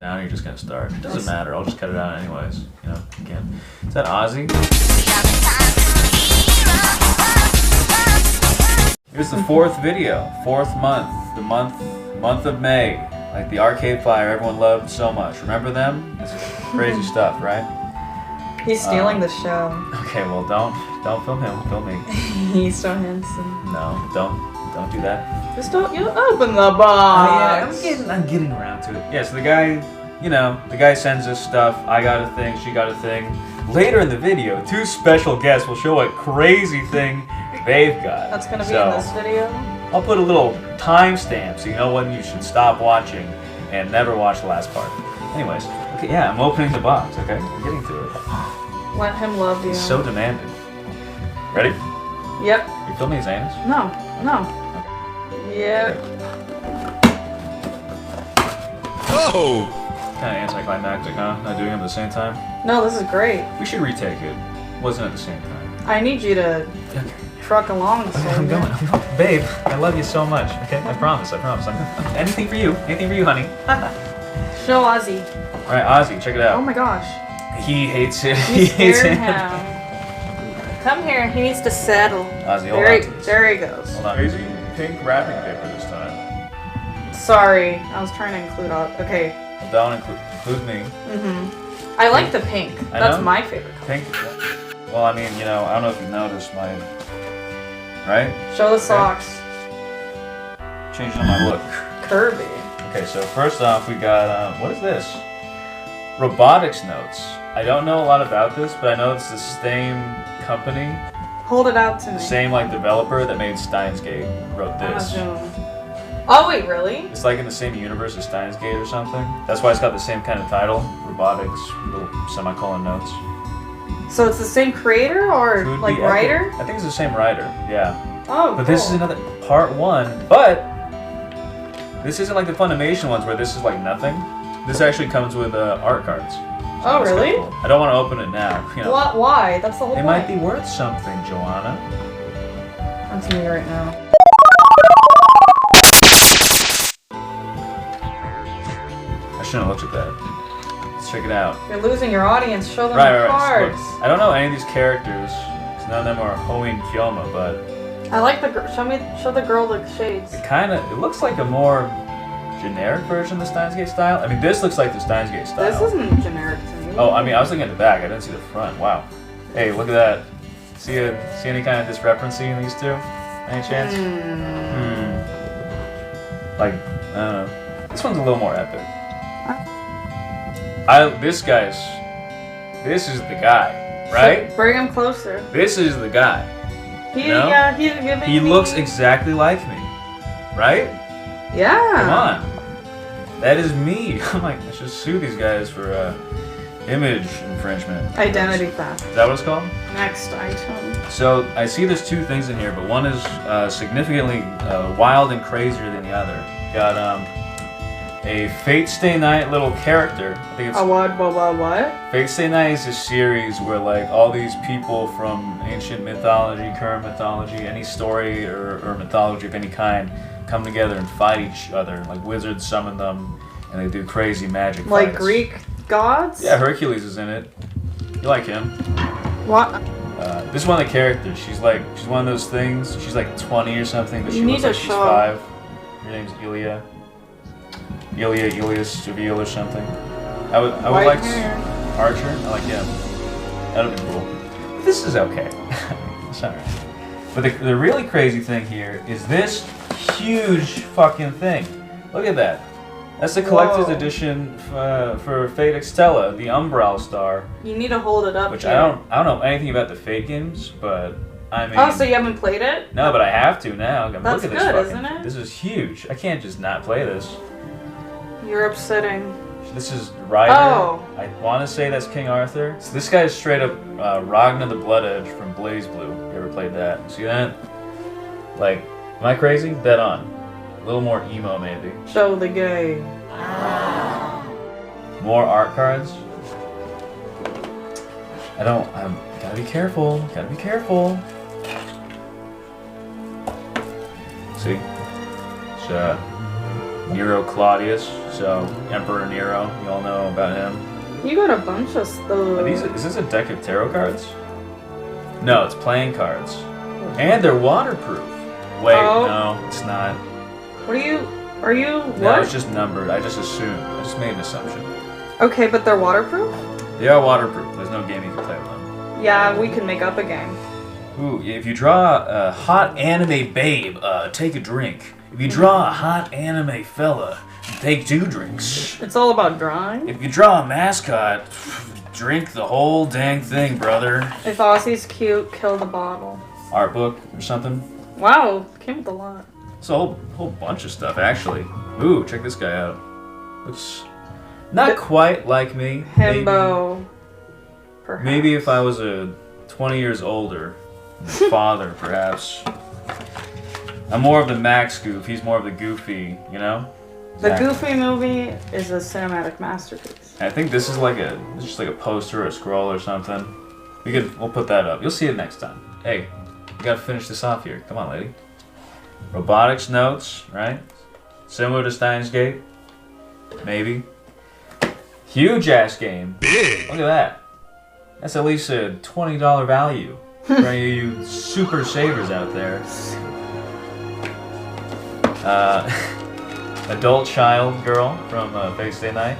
Now you're just gonna start. It doesn't matter. I'll just cut it out anyways. You know, again. Is that Ozzy? Here's the 4th video, 4th month, the month of May. Like the Arcade Fire everyone loved so much. Remember them? This is crazy stuff, right? He's stealing the show. Okay, well don't film him, film me. He's so handsome. No, don't do that. Just don't you open the box. Oh, yeah, I'm getting around to it. Yeah, so the guy, you know, the guy sends us stuff. I got a thing, she got a thing. Later in the video, 2 special guests will show what crazy thing they've got. That's gonna be in this video? I'll put a little timestamp so you know when you should stop watching and never watch the last part. Anyways, okay, yeah, I'm opening the box, okay? I'm getting to it. Let him love you. He's so demanding. Ready? Yep. You filming his anus? No. Yep. Oh! Kind of anticlimactic, huh? Not doing them at the same time? No, this is great. We should retake it. Wasn't at the same time. I need you to truck along. I'm going. Babe, I love you so much. Okay, I promise. Anything for you, honey. Show Ozzy. All right, Ozzy, check it out. Oh my gosh. He hates it. You scared him. Come here. He needs to settle. Ozzy, hold on to this. There he goes. Hold on. Crazy pink wrapping paper this time. Sorry, I was trying to include all. Okay. Well, don't include me. I like the pink. That's my favorite color. Pink. Well, I mean, you know, I don't know if you noticed my. Right? Show the socks. Changing up my look. Curvy. Okay, so first off, we got what is this? Robotics notes. I don't know a lot about this, but I know it's the same company. Hold it out to me. The same like developer that made Steins Gate wrote this. Oh wait, really? It's like in the same universe as Steins Gate or something. That's why it's got the same kind of title. Robotics, little semicolon notes. So it's the same creator or like writer? I think it's the same writer, yeah. Oh, but this is another part 1, but this isn't like the Funimation ones where this is like nothing. This actually comes with art cards. So oh, really? Cool. I don't want to open it now. You know. What? Why? That's the whole point. It might be worth something, Joanna. That's me right now. I shouldn't have looked at that. Let's check it out. You're losing your audience. Show them the cards. Look, I don't know any of these characters. None of them are Hoin Kyoma, but I like the show the girl the shades. It looks like a more generic version of the Steins Gate style. I mean, this looks like the Steins Gate style. This isn't generic to me. Oh, I mean, I was looking at the back. I didn't see the front. Wow. Hey, look at that. See any kind of discrepancy in these two? Any chance? Like, I don't know. This one's a little more epic. This is the guy, right? So bring him closer. This is the guy. Yeah, he's giving He looks exactly like me, right? Yeah. Come on. That is me. I'm like, I should sue these guys for image infringement. Identity theft. Is that what it's called? Next item. So I see there's 2 things in here, but one is significantly wild and crazier than the other. Got a Fate Stay Night little character. I think it's what? Fate Stay Night is a series where like all these people from ancient mythology, current mythology, any story or mythology of any kind come together and fight each other. Like wizards summon them, and they do crazy magic like fights. Greek gods? Yeah, Hercules is in it. You like him? What? This is one of the characters. She's one of those things. She's like 20 or something, but she looks like she's 5. Her name's Ilya. Ilias Javil or something. I would like Archer. I like him. That'd be cool. But this is okay. It's alright. But the really crazy thing here is this huge fucking thing. Look at that. That's the collector's edition for Fate Extella, the Umbral Star. You need to hold it up. Which I don't know anything about the Fate games, but I mean. Oh, so you haven't played it? No, but I have to now. That's look at good, this isn't it? This is huge. I can't just not play this. You're upsetting. This is Ryder. Oh. I want to say that's King Arthur. So this guy is straight up Ragnar the Blood Edge from Blaze Blue. You ever played that? See that? Like, am I crazy? Dead on. A little more emo, maybe. Show the game. More art cards. Gotta be careful. Gotta be careful. See? Nero Claudius, so Emperor Nero. You all know about him. You got a bunch of stuff. Is this a deck of tarot cards? No, it's playing cards. And they're waterproof. Wait, no, it's not. What are you, what? No, it's just numbered. I just assumed. I just made an assumption. Okay, but they're waterproof? They are waterproof. There's no game you can play with them. Yeah, we can make up a game. Ooh, if you draw a hot anime babe, take a drink. If you draw a hot anime fella, take 2 drinks. It's all about drawing? If you draw a mascot, drink the whole dang thing, brother. If Aussie's cute, kill the bottle. Art book or something? Wow, came with a lot. It's a whole bunch of stuff, actually. Ooh, check this guy out. Looks not quite like me. Himbo. Perhaps. Maybe if I was 20 years older, father, perhaps. I'm more of the Max Goof. He's more of the Goofy, you know? The Goofy movie is a cinematic masterpiece. I think this is just like a poster or a scroll or something. We'll put that up. You'll see it next time. Hey, we gotta finish this off here. Come on, lady. Robotics notes, right? Similar to Steins Gate. Maybe. Huge ass game. Big. Look at that. That's at least a $20 value for any of you super savers out there. Adult child girl from Face Day Night.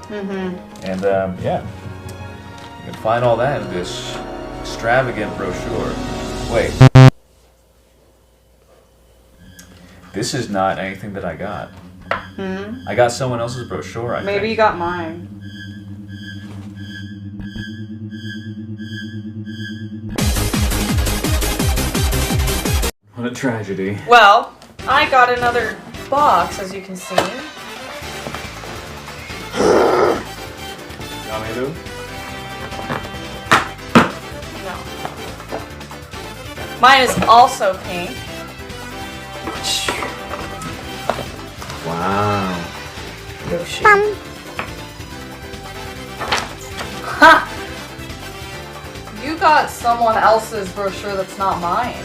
And yeah, you can find all that in this extravagant brochure. Wait. This is not anything that I got. I got someone else's brochure, I think. Maybe you got mine. What a tragedy. Well, I got another box, as you can see. Got me to? No. Mine is also pink. Wow. Yoshi. Ha! You got someone else's brochure that's not mine.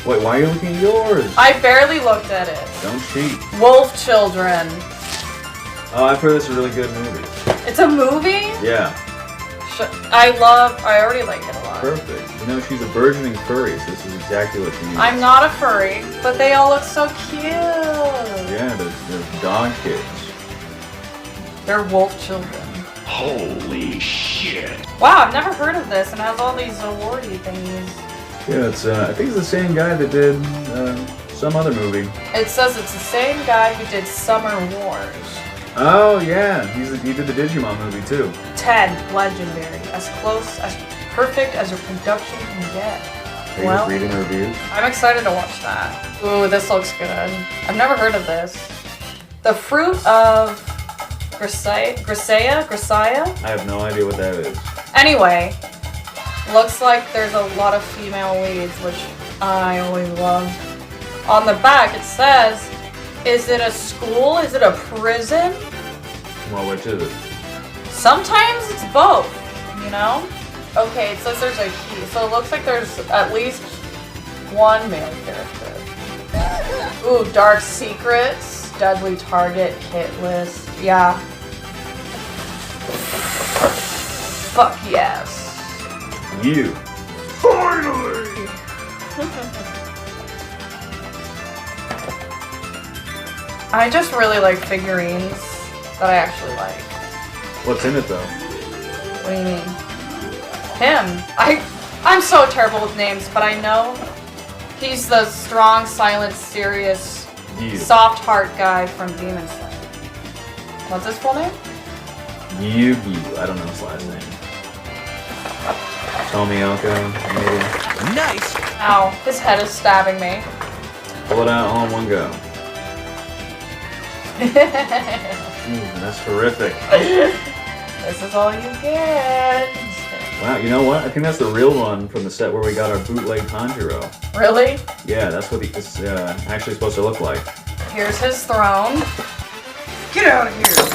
Wait, why are you looking at yours? I barely looked at it. Don't cheat. Wolf Children. Oh, I've heard this is a really good movie. It's a movie? Yeah. I already like it a lot. Perfect. You know, she's a burgeoning furry, so this is exactly what she needs. I'm not a furry, but they all look so cute. Yeah, they're dog kids. They're wolf children. Holy shit. Wow, I've never heard of this, and it has all these awardy thingies. Yeah, it's I think it's the same guy that did some other movie. It says it's the same guy who did Summer Wars. Oh yeah, he did the Digimon movie too. 10, legendary, as close, as perfect as your production can get. Are you just reading the reviews? I'm excited to watch that. Ooh, this looks good. I've never heard of this. The Fruit of Grisea? I have no idea what that is. Anyway, looks like there's a lot of female leads, which I always love. On the back it says, is it a school? Is it a prison? Well, which is it? Sometimes it's both, you know? Okay, it says there's a he, so it looks like there's at least one male character. Ooh, Dark Secrets, Deadly Target, Hit List, yeah. Fuck yes. You. Finally! I just really like figurines that I actually like. What's in it though? What do you mean? Him. I'm so terrible with names, but I know he's the strong, silent, serious, soft heart guy from Demon Slayer. What's his full name? Yu-Gi-Oh! I don't know his last name. Tomioka, maybe. Nice! Ow, his head is stabbing me. Pull it out all in one go. That's horrific. This is all you get. Wow, you know what? I think that's the real one from the set where we got our bootleg Tanjiro. Really? Yeah, that's what it's actually supposed to look like. Here's his throne. Get out of here.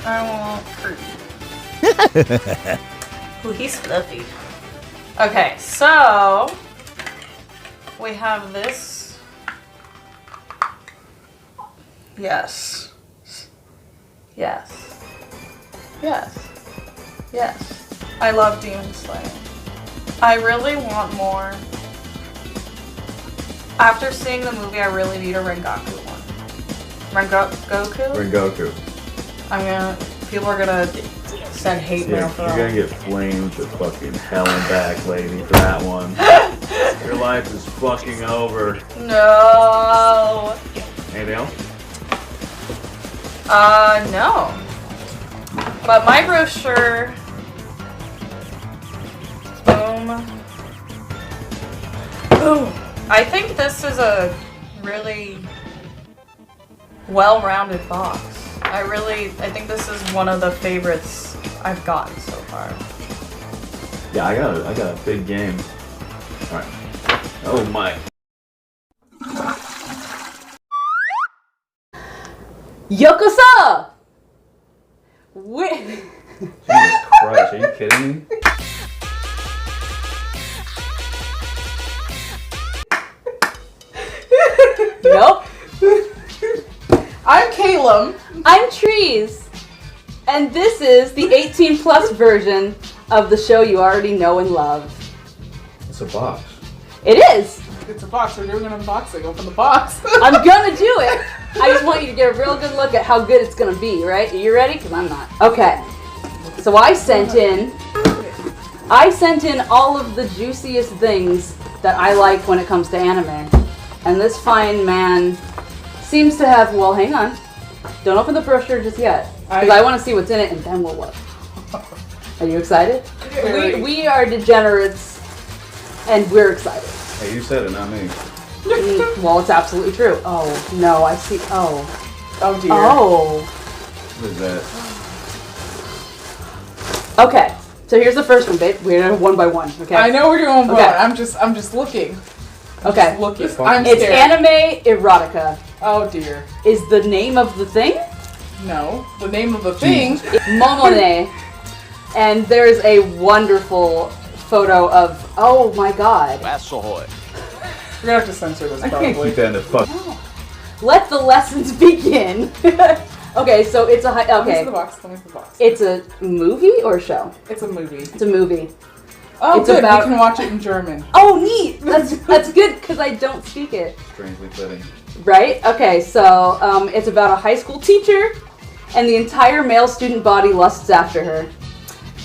I won't hurt you. Ooh, he's fluffy. Okay, so we have this. Yes. Yes. Yes. Yes. I love Demon Slayer. I really want more. After seeing the movie, I really need a Rengoku one. Rengoku? People are gonna send hate mail for that. You're gonna get flamed to fucking hell and back, lady, for that one. Your life is fucking over. No. Anything else? No. But my brochure. Boom. Boom. I think this is a really well-rounded box. I think this is one of the favorites I've gotten so far. Yeah, I got a big game. Alright. Oh my. Yokoso! Jesus Christ, are you kidding me? Nope. I'm Caleb. I'm Trees. And this is the 18 plus version of the show you already know and love. It's a box. It is. It's a box. We're doing an unboxing. Open the box. I'm gonna do it. I just want you to get a real good look at how good it's gonna be, right? Are you ready? Because I'm not. Okay. So I sent in all of the juiciest things that I like when it comes to anime. And this fine man seems to have, well, hang on. Don't open the brochure just yet. Because I want to see what's in it and then we'll look. Are you excited? We are degenerates and we're excited. Hey, you said it, not me. Well, it's absolutely true. Oh, no, I see. Oh. Oh, dear. Oh. What is that? Okay. So here's the first one, babe. We're doing one by one, okay? I know we're doing one. Okay. I'm just looking. Okay. Just looking. It's I'm It's scared. anime erotica. Oh, dear. Is the name of the thing? No. The name of the thing. Momone. And there's a wonderful photo of, oh my god. Vassalhoy. We're gonna have to censor this I can't probably. keep that in the fuck. Let the lessons begin. Okay, so it's a Let me see okay. the box. Let me see the box. It's a movie or show? It's a movie. It's a movie. Oh, It's good. about- We can watch it in German. Oh, neat. That's good because I don't speak it. Strangely fitting. Right? Okay, so it's about a high school teacher, and the entire male student body lusts after her,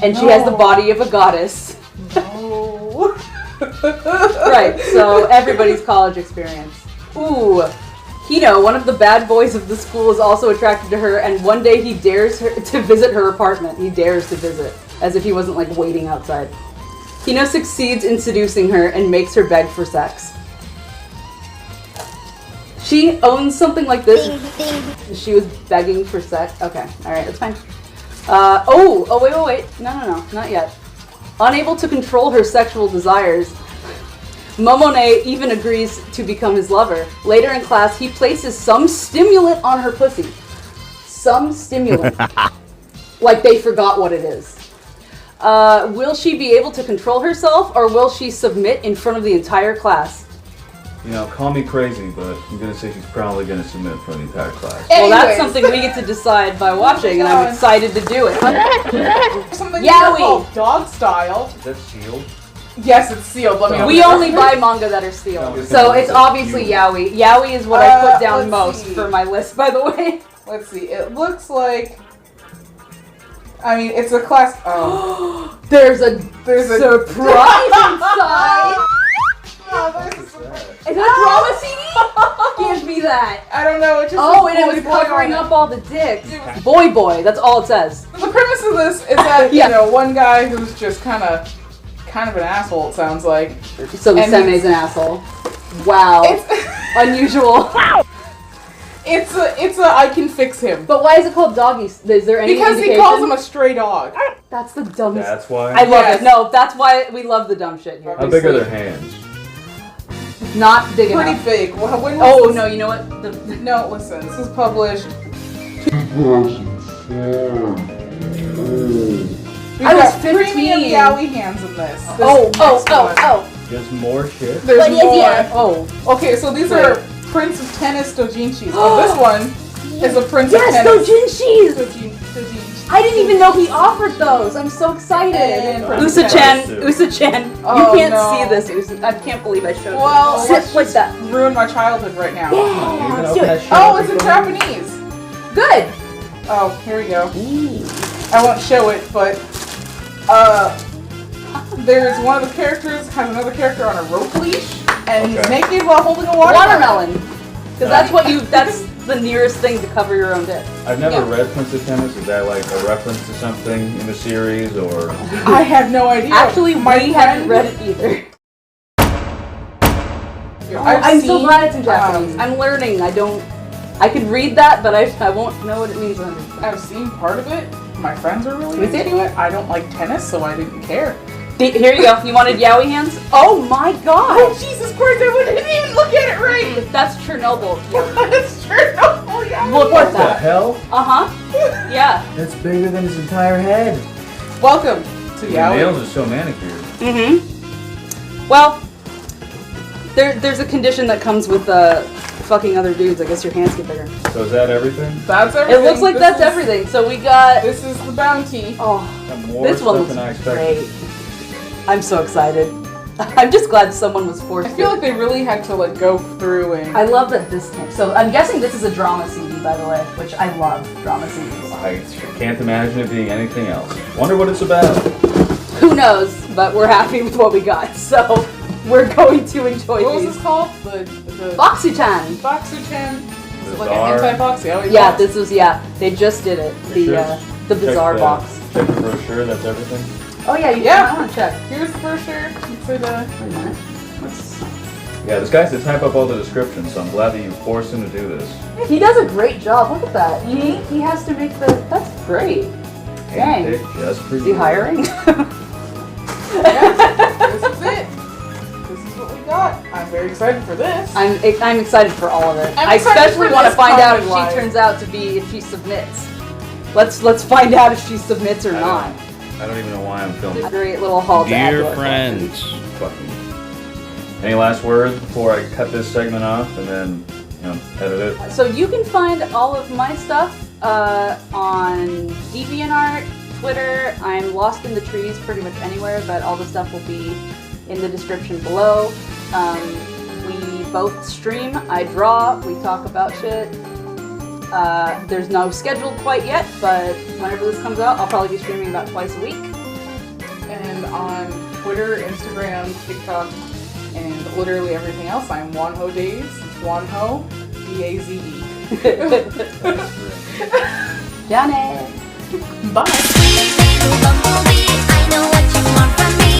and she has the No. body of a goddess. Oh. Right, so everybody's college experience. Ooh. Hino, one of the bad boys of the school, is also attracted to her, and one day he dares her to visit her apartment. He dares to visit, as if he wasn't, like, waiting outside. Hino succeeds in seducing her and makes her beg for sex. She owns something like this. She was begging for sex. Okay, alright, that's fine. Wait. No, not yet. Unable to control her sexual desires, Momone even agrees to become his lover. Later in class, he places some stimulant on her pussy. Some stimulant. Like they forgot what it is. Will she be able to control herself, or will she submit in front of the entire class? You know, call me crazy, but I'm gonna say she's probably gonna submit for the entire class. Well, that's Anyways. something we get to decide by watching, and I'm excited to do it. Something Yowie. called dog style. Is that sealed? Yes, it's sealed. Let me. We open it. only buy manga that are sealed. No, So it's obviously Yaoi. Yaoi is what I put down let's most see. for my list, by the way. Let's see. It looks like. I mean, it's a class. Oh, There's a there's a surprise inside. Oh, there's a- Is that a drama CD? Give me that. I don't know. It just Oh, says and it was Boy Boy covering on up all the dicks. Boy, that's all it says. it. The premise of this is that Yeah. you know one guy who's just kind of an asshole. It sounds like. So the And Seme's an asshole. Wow. It's Unusual. it's a I can fix him But why is it called doggy? Is there any because he indication? calls him a stray dog. That's the dumbest. That's why. I love Yes. it. No, that's why we love the dumb shit here. How big are their hands? Not big Pretty enough. big. When was Oh this? no, you know what? No, listen. This was published. We've I was got premium 15. yaoi hands in this. Oh. next one. Just more shit? There's What is more. it? Oh. Okay, so these Wait. are Prince of Tennis Dojinshis. Oh, this one is a prince Yes, of tennis. doujinshis! I didn't even know he offered those. I'm so excited. And Usa-chan, Oh, you can't no. see this. I can't believe I showed Well, you. Sit like that. Ruin my childhood right now. Yeah, let's do it. Oh, it's in Japanese. Good. Oh, here we go. I won't show it, but there's one of the characters has another character on a rope leash, and he's naked while holding a watermelon. Because that's the nearest thing to cover your own dick. I've never read Prince of Tennis. Is that like a reference to something in the series, or? I have no idea. Actually, we haven't read it either. I'm so glad it's in Japanese. I'm learning. I could read that, but I won't know what it means. I've seen part of it. My friends are really Is it? into it. I don't like tennis, so I didn't care. Here you go. You wanted yaoi hands? Oh my god! Oh, Jesus Christ, I didn't even look at it right! That's Chernobyl. That's Chernobyl, yeah. Look What at the that. hell? Yeah. That's bigger than his entire head. Welcome to The Yaoi. nails are so manicured. Well, there's a condition that comes with fucking other dudes. I guess your hands get bigger. So is that everything? That's everything. It looks like that's everything. So we got. This is the bounty. Oh, More this one stuff looks than I expected. great. I'm so excited. I'm just glad someone was forced I feel to. like they really had to like go through and. I love that this came. So I'm guessing this is a drama CD, by the way, which I love drama CDs. I can't imagine it being anything else. Wonder what it's about. Who knows? But we're happy with what we got, so we're going to enjoy What was these. this called? The Boxuchan. Boxuchan. Is it like Bizarre. an anti-box? Yeah, this was they just did it. The bizarre box. Check the brochure. That's everything. Oh yeah, you Yeah. I want to check. Here's the brochure for the. Wait a minute. Let's. Yeah, this guy's to type up all the descriptions, so I'm glad that you forced him to do this. He does a great job. Look at that. He has to make the. That's great. Dang. It just for Is he you. hiring? This is it. This is what we got. I'm very excited for this. I'm excited for all of it. I'm I excited especially for want to this find out if comment-wise. she turns out to be if she submits. Let's find out if she submits or not. I don't even know why I'm filming. A great little haul to add to Dear our friends, Fucking. Any last words before I cut this segment off and then, edit it? collection. So you can find all of my stuff on DeviantArt, Twitter. I'm lost in the trees pretty much anywhere, but all the stuff will be in the description below. We both stream. I draw. We talk about shit. There's no schedule quite yet, but whenever this comes out, I'll probably be streaming about twice a week. And on Twitter, Instagram, TikTok, and literally everything else, I'm Wanho Days. It's Wanho, D-A-Z-E. Janet! Bye.